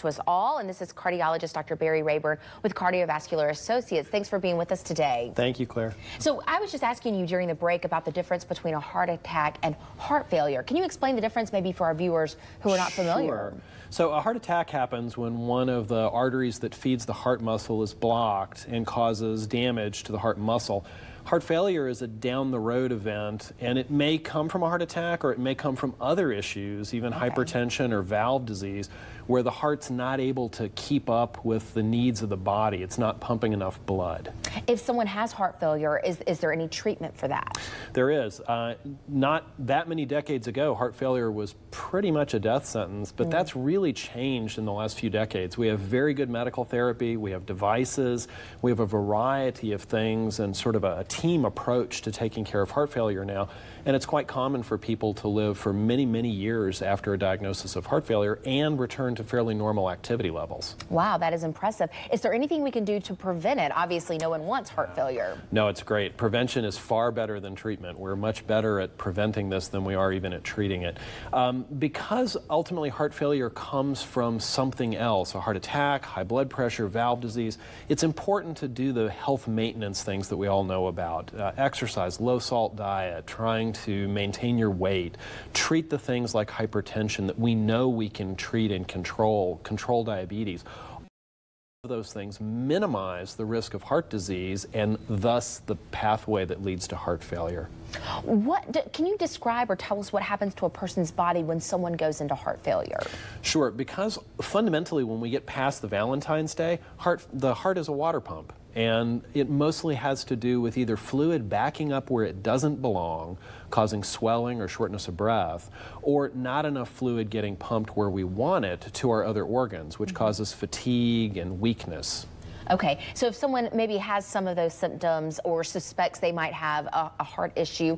to us all. And this is cardiologist Dr. Barry Rayburn with Cardiovascular Associates. Thanks for being with us today. Thank you, Claire. So I was just asking you during the break about the difference between a heart attack and heart failure. Can you explain the difference maybe for our viewers who are not familiar? Sure. So a heart attack happens when one of the arteries that feeds the heart muscle is blocked and causes damage to the heart muscle. Heart failure is a down-the-road event, and it may come from a heart attack or it may come from other issues, even hypertension or valve disease, where the heart's not able to keep up with the needs of the body. It's not pumping enough blood. If someone has heart failure, is there any treatment for that? There is. Not that many decades ago, heart failure was pretty much a death sentence, but that's really changed in the last few decades. We have very good medical therapy, we have devices, we have a variety of things and sort of a team approach to taking care of heart failure now, and it's quite common for people to live for many, many years after a diagnosis of heart failure and return to fairly normal activity levels. Wow, that is impressive. Is there anything we can do to prevent it? Obviously, no one wants heart failure. No, it's great. Prevention is far better than treatment. We're much better at preventing this than we are even at treating it. Because ultimately heart failure comes from something else, a heart attack, high blood pressure, valve disease, it's important to do the health maintenance things that we all know about. Exercise, low salt diet, trying to maintain your weight, treat the things like hypertension that we know we can treat and control diabetes. Those things minimize the risk of heart disease and thus the pathway that leads to heart failure. Can you describe or tell us what happens to a person's body when someone goes into heart failure? Sure, because fundamentally when we get past the Valentine's Day, the heart is a water pump. And it mostly has to do with either fluid backing up where it doesn't belong, causing swelling or shortness of breath, or not enough fluid getting pumped where we want it to our other organs, which causes fatigue and weakness. Okay, so if someone maybe has some of those symptoms or suspects they might have a heart issue,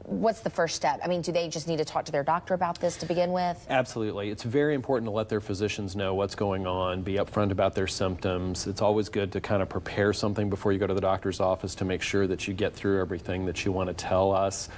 what's the first step? I mean, do they just need to talk to their doctor about this to begin with? Absolutely. It's very important to let their physicians know what's going on, be upfront about their symptoms. It's always good to kind of prepare something before you go to the doctor's office to make sure that you get through everything that you want to tell us.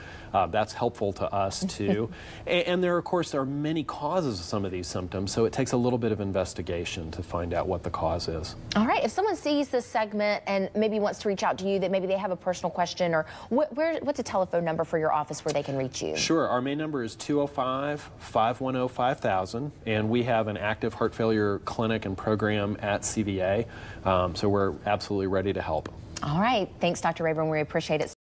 That's helpful to us too. And there, of course, are many causes of some of these symptoms, so it takes a little bit of investigation to find out what the cause is. All right, if someone sees this segment and maybe wants to reach out to you, that maybe they have a personal question, or what's a telephone number for your office where they can reach you? Sure, our main number is 205-510-5000, and we have an active heart failure clinic and program at CVA, so we're absolutely ready to help. All right, thanks, Dr. Rayburn. We appreciate it.